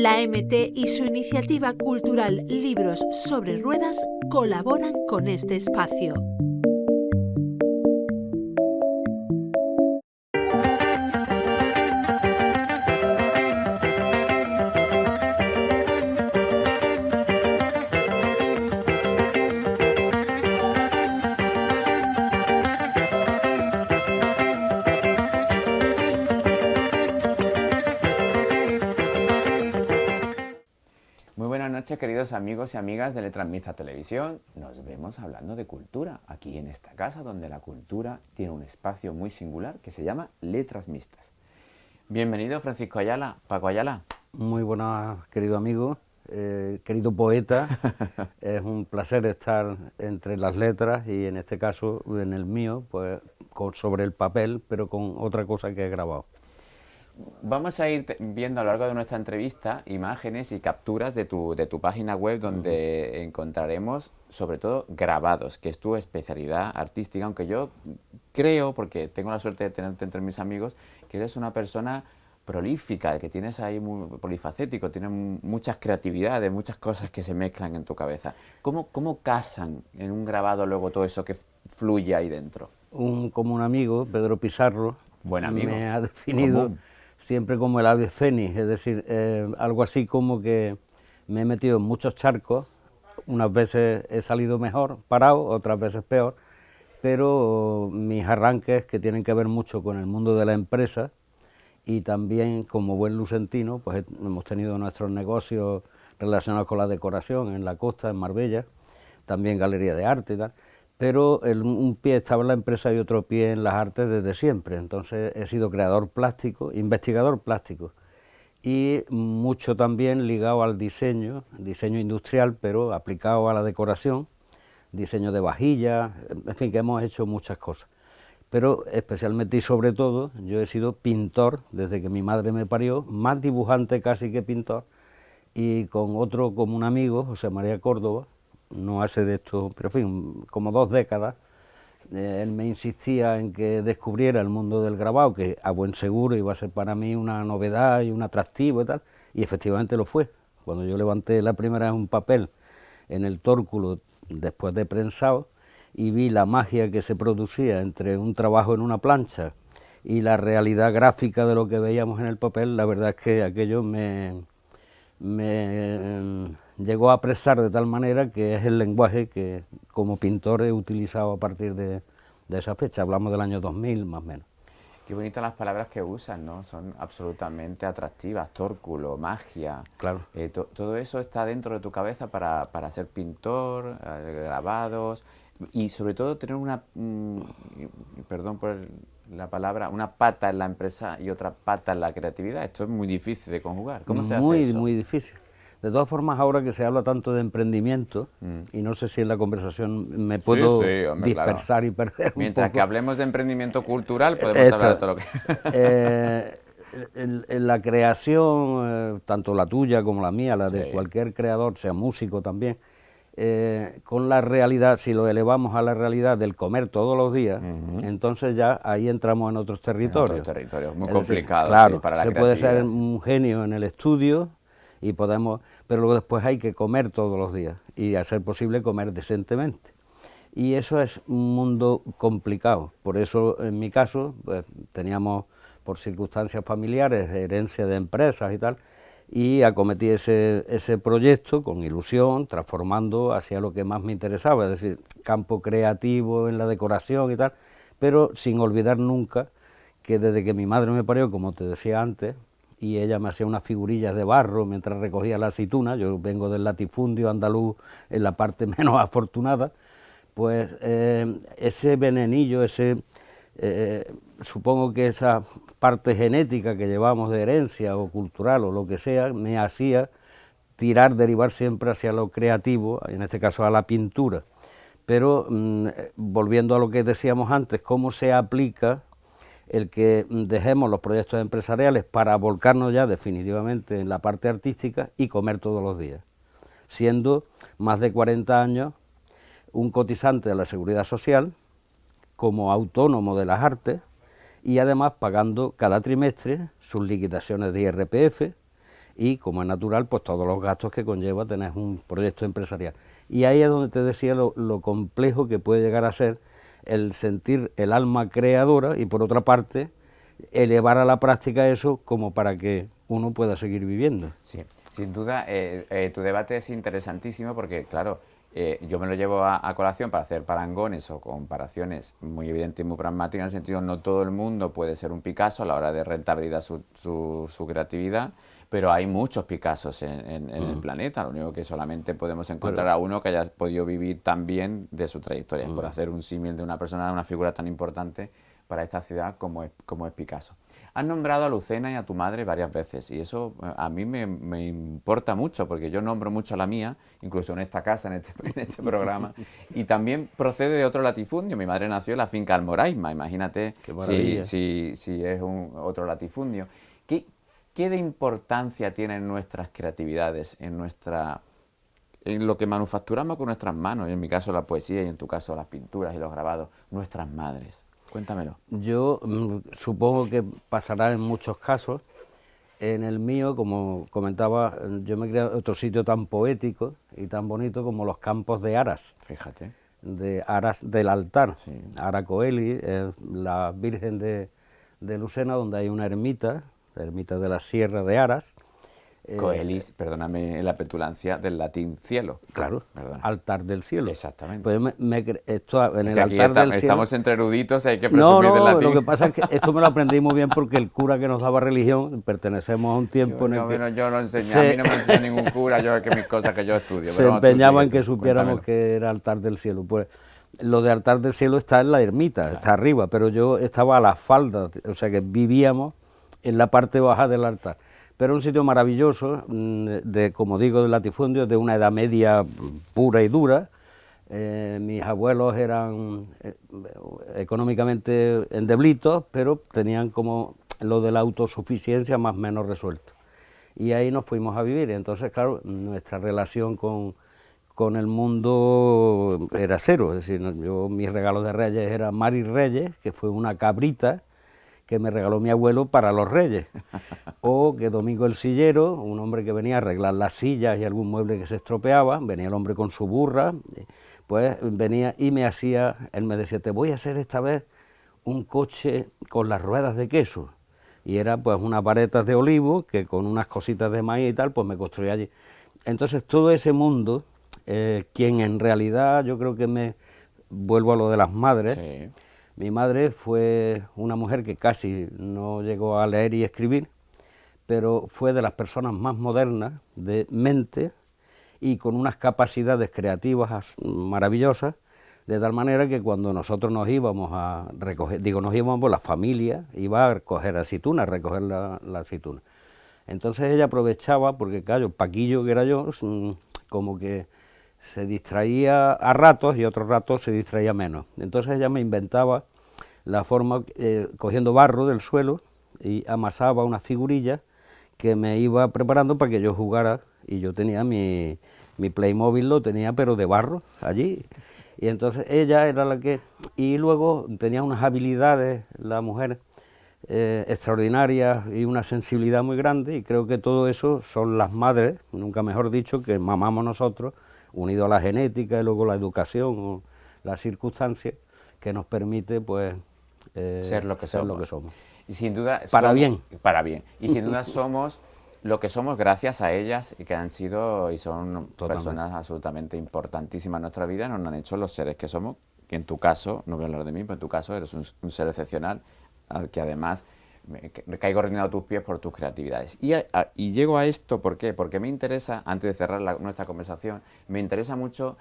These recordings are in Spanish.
La MT y su iniciativa cultural Libros sobre Ruedas colaboran con este espacio. Muy buenas noches, queridos amigos y amigas de Letras Mixtas Televisión. Nos vemos hablando de cultura, aquí en esta casa donde la cultura tiene un espacio muy singular que se llama Letras Mixtas. Bienvenido, Francisco Ayala, Paco Ayala. Muy buenas, querido amigo, querido poeta. Es un placer estar entre las letras y en este caso, en el mío, pues sobre el papel, pero con otra cosa que he grabado. Vamos a ir viendo a lo largo de nuestra entrevista imágenes y capturas de tu página web donde encontraremos sobre todo grabados, que es tu especialidad artística, aunque yo creo, porque tengo la suerte de tenerte entre mis amigos, que eres una persona prolífica, que tienes ahí muy polifacético, tienes muchas creatividades, muchas cosas que se mezclan en tu cabeza. ¿Cómo casan en un grabado luego todo eso que fluye ahí dentro? Como un amigo, Pedro Pizarro, Buen amigo. me ha definido Común. Siempre como el ave fénix, es decir, algo así como que me he metido en muchos charcos, unas veces he salido mejor, parado, otras veces peor, pero mis arranques, que tienen que ver mucho con el mundo de la empresa, y también como buen lucentino, pues hemos tenido nuestros negocios relacionados con la decoración en la costa, en Marbella, también galería de arte y tal, pero un pie estaba en la empresa y otro pie en las artes desde siempre. Entonces he sido creador plástico, investigador plástico, y mucho también ligado al diseño industrial, pero aplicado a la decoración, diseño de vajillas, en fin, que hemos hecho muchas cosas. Pero especialmente y sobre todo, yo he sido pintor desde que mi madre me parió, más dibujante casi que pintor, y con otro, como un amigo, José María Córdoba, no hace de esto, pero en fin, como 2 décadas, él me insistía en que descubriera el mundo del grabado, que a buen seguro iba a ser para mí una novedad y un atractivo y tal, y efectivamente lo fue. Cuando yo levanté la primera vez un papel en el tórculo después de prensado y vi la magia que se producía entre un trabajo en una plancha y la realidad gráfica de lo que veíamos en el papel, la verdad es que aquello me llegó a apresar de tal manera que es el lenguaje que como pintor he utilizado a partir de esa fecha. Hablamos del año 2000 más o menos. Qué bonitas las palabras que usan, ¿no? Son absolutamente atractivas, tórculo, magia. Claro. Todo eso está dentro de tu cabeza para ser pintor, grabados y sobre todo tener una, perdón por la palabra, una pata en la empresa y otra pata en la creatividad. Esto es muy difícil de conjugar. ¿Cómo se hace eso? Muy difícil. De todas formas, ahora que se habla tanto de emprendimiento, y no sé si en la conversación me puedo hombre, dispersar claro. y perder Mientras un poco. que hablemos de emprendimiento cultural, podemos hablar de todo lo que... En la creación, tanto la tuya como la mía, la de Sí. cualquier creador, sea músico también, con la realidad, si lo elevamos a la realidad del comer todos los días, entonces ya ahí entramos en otros territorios. En otros territorios, muy Es complicados, decir, claro, sí, para la se puede ser creatividad, sí. un genio en el estudio, y podemos, pero luego después hay que comer todos los días y a ser posible comer decentemente. Y eso es un mundo complicado. Por eso, en mi caso, pues, teníamos por circunstancias familiares herencia de empresas y tal, y acometí ese proyecto con ilusión, transformando hacia lo que más me interesaba, es decir, campo creativo en la decoración y tal, pero sin olvidar nunca que desde que mi madre me parió, como te decía antes, y ella me hacía unas figurillas de barro mientras recogía la aceituna, yo vengo del latifundio andaluz en la parte menos afortunada, pues ese venenillo, supongo que esa parte genética que llevamos de herencia o cultural o lo que sea, me hacía derivar siempre hacia lo creativo, en este caso a la pintura. Pero volviendo a lo que decíamos antes, cómo se aplica el que dejemos los proyectos empresariales para volcarnos ya definitivamente en la parte artística y comer todos los días, siendo más de 40 años un cotizante de la Seguridad Social, como autónomo de las artes, y además pagando cada trimestre sus liquidaciones de IRPF y, como es natural, pues todos los gastos que conlleva tener un proyecto empresarial. Y ahí es donde te decía lo complejo que puede llegar a ser el sentir el alma creadora y, por otra parte, elevar a la práctica eso como para que uno pueda seguir viviendo. Sí, sin duda, tu debate es interesantísimo porque, claro, yo me lo llevo a colación para hacer parangones o comparaciones muy evidentes y muy pragmáticas, en el sentido no todo el mundo puede ser un Picasso a la hora de rentabilizar su creatividad, pero hay muchos Picassos en el planeta, lo único que solamente podemos encontrar a uno que haya podido vivir tan bien de su trayectoria, por hacer un símil de una persona, de una figura tan importante para esta ciudad como es Picasso. Has nombrado a Lucena y a tu madre varias veces y eso a mí me importa mucho porque yo nombro mucho a la mía, incluso en esta casa, en este programa, y también procede de otro latifundio. Mi madre nació en la finca Almoraima, imagínate si es otro latifundio. ¿Qué de importancia tienen nuestras creatividades en lo que manufacturamos con nuestras manos? En mi caso la poesía y en tu caso las pinturas y los grabados, nuestras madres. Cuéntamelo. Yo supongo que pasará en muchos casos. En el mío, como comentaba, yo me crié en otro sitio tan poético y tan bonito como los campos de Aras. Fíjate. De Aras del altar. Sí. Ara Coeli, la Virgen de Lucena, donde hay una ermita, la ermita de la Sierra de Aras. Coelis, perdóname la petulancia, del latín cielo. Claro, ¿verdad? Altar del cielo. Exactamente. Pues esto, en el aquí altar del cielo... Estamos entre eruditos, hay que presumir del latín. Lo que pasa es que esto me lo aprendí muy bien porque el cura que nos daba religión, pertenecemos a un tiempo en el que... Yo no enseñé, a mí no me enseñó ningún cura, yo es que mis cosas que yo estudio. Se empeñaba en que supiéramos que era altar del cielo. Pues lo de altar del cielo está en la ermita, claro, está arriba, pero yo estaba a las faldas, o sea que vivíamos en la parte baja del altar. Pero un sitio maravilloso, como digo, de latifundio, de una edad media pura y dura. Mis abuelos eran económicamente endeblitos, pero tenían como lo de la autosuficiencia más o menos resuelto. Y ahí nos fuimos a vivir. Entonces, claro, nuestra relación con el mundo era cero. Es decir, mis regalos de Reyes eran Mari Reyes, que fue una cabrita que me regaló mi abuelo para los Reyes, o que Domingo el Sillero, un hombre que venía a arreglar las sillas y algún mueble que se estropeaba, venía el hombre con su burra, pues venía y él me decía, te voy a hacer esta vez un coche con las ruedas de queso, y era pues unas varetas de olivo que con unas cositas de maíz y tal, pues me construía allí. Entonces todo ese mundo, quien en realidad yo creo que vuelvo a lo de las madres, sí. Mi madre fue una mujer que casi no llegó a leer y escribir, pero fue de las personas más modernas de mente y con unas capacidades creativas maravillosas, de tal manera que cuando nosotros nos íbamos a recoger, la familia iba a recoger aceitunas, a recoger la aceituna. Entonces ella aprovechaba, porque claro, Paquillo que era yo, como que se distraía a ratos y otros ratos se distraía menos. Entonces ella me inventaba la forma, cogiendo barro del suelo y amasaba unas figurillas que me iba preparando para que yo jugara, y yo tenía mi Playmobil, lo tenía pero de barro allí, y entonces ella era la que, y luego tenía unas habilidades, la mujer, extraordinarias y una sensibilidad muy grande, y creo que todo eso son las madres, nunca mejor dicho, que mamamos nosotros, unido a la genética y luego la educación o las circunstancias, que nos permite pues ser lo que somos. Y sin duda para bien. Y sin duda somos lo que somos gracias a ellas, y que han sido y son personas absolutamente importantísimas en nuestra vida, nos han hecho los seres que somos, que en tu caso, no voy a hablar de mí, pero en tu caso eres un ser excepcional, al que además me caigo rendido a tus pies por tus creatividades. Y llego a esto, ¿por qué? Porque me interesa, antes de cerrar nuestra conversación, me interesa mucho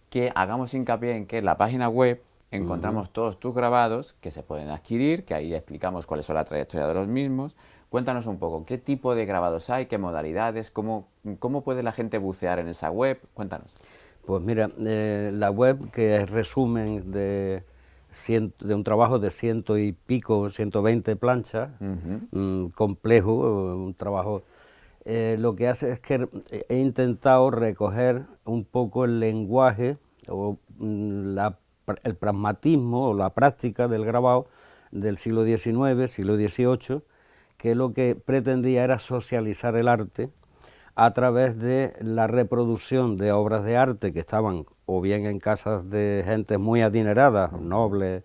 que hagamos hincapié en que en la página web encontramos todos tus grabados que se pueden adquirir, que ahí explicamos cuáles son la trayectoria de los mismos. Cuéntanos un poco, ¿qué tipo de grabados hay, qué modalidades, cómo puede la gente bucear en esa web? Cuéntanos. Pues mira, la web, que es resumen de un trabajo de 120 planchas, complejo, un trabajo, lo que hace es que he intentado recoger un poco el lenguaje o el pragmatismo o la práctica del grabado del siglo XIX, siglo XVIII, que lo que pretendía era socializar el arte a través de la reproducción de obras de arte que estaban o bien en casas de gente muy adinerada, nobles,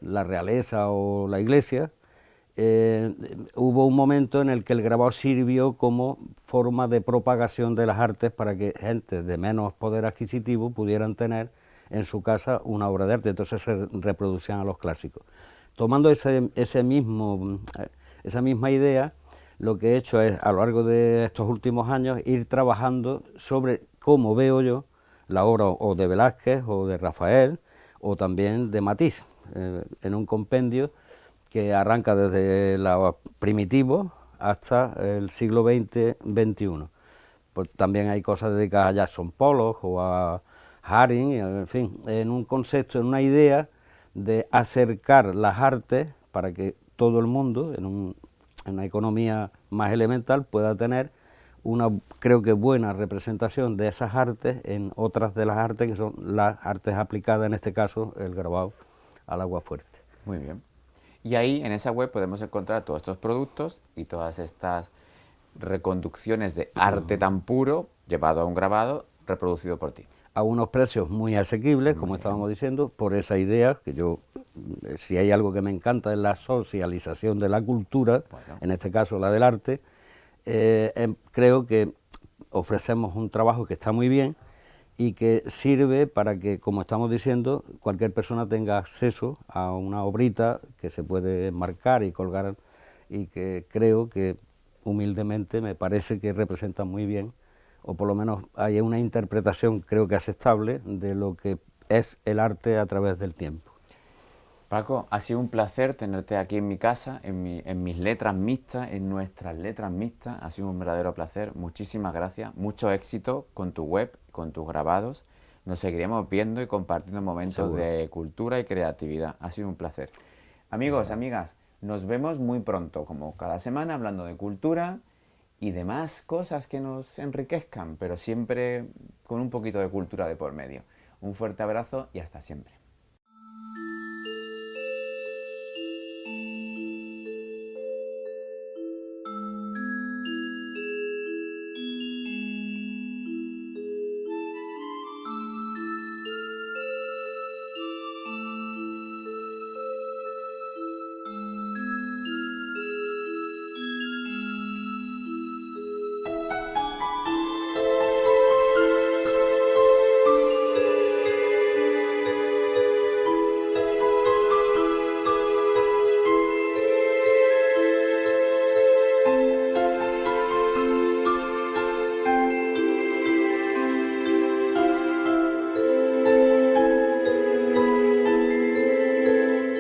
la realeza o la iglesia. Hubo un momento en el que el grabado sirvió como forma de propagación de las artes para que gente de menos poder adquisitivo pudieran tener en su casa una obra de arte, entonces se reproducían a los clásicos. Tomando esa misma idea, lo que he hecho es, a lo largo de estos últimos años, ir trabajando sobre cómo veo yo la obra o de Velázquez o de Rafael o también de Matisse, en un compendio que arranca desde los primitivos hasta el siglo XX-XXI. Pues también hay cosas dedicadas a Jackson Pollock o a Haring, en fin, en un concepto, en una idea de acercar las artes para que todo el mundo, en una economía más elemental, pueda tener una, creo que buena representación de esas artes en otras de las artes que son las artes aplicadas, en este caso el grabado al agua fuerte. Muy bien. Y ahí en esa web podemos encontrar todos estos productos y todas estas reconducciones de arte tan puro llevado a un grabado reproducido por ti. A unos precios muy asequibles, como estábamos diciendo, por esa idea que yo, si hay algo que me encanta es la socialización de la cultura, bueno, en este caso la del arte. Creo que ofrecemos un trabajo que está muy bien y que sirve para que, como estamos diciendo, cualquier persona tenga acceso a una obrita que se puede marcar y colgar, y que creo que humildemente me parece que representa muy bien, o por lo menos hay una interpretación creo que aceptable de lo que es el arte a través del tiempo. Paco, ha sido un placer tenerte aquí en mi casa, en mis letras mixtas, en nuestras letras mixtas. Ha sido un verdadero placer. Muchísimas gracias. Mucho éxito con tu web, con tus grabados. Nos seguiremos viendo y compartiendo momentos de cultura y creatividad. Ha sido un placer. Amigos, amigas, nos vemos muy pronto, como cada semana, hablando de cultura y demás cosas que nos enriquezcan, pero siempre con un poquito de cultura de por medio. Un fuerte abrazo y hasta siempre.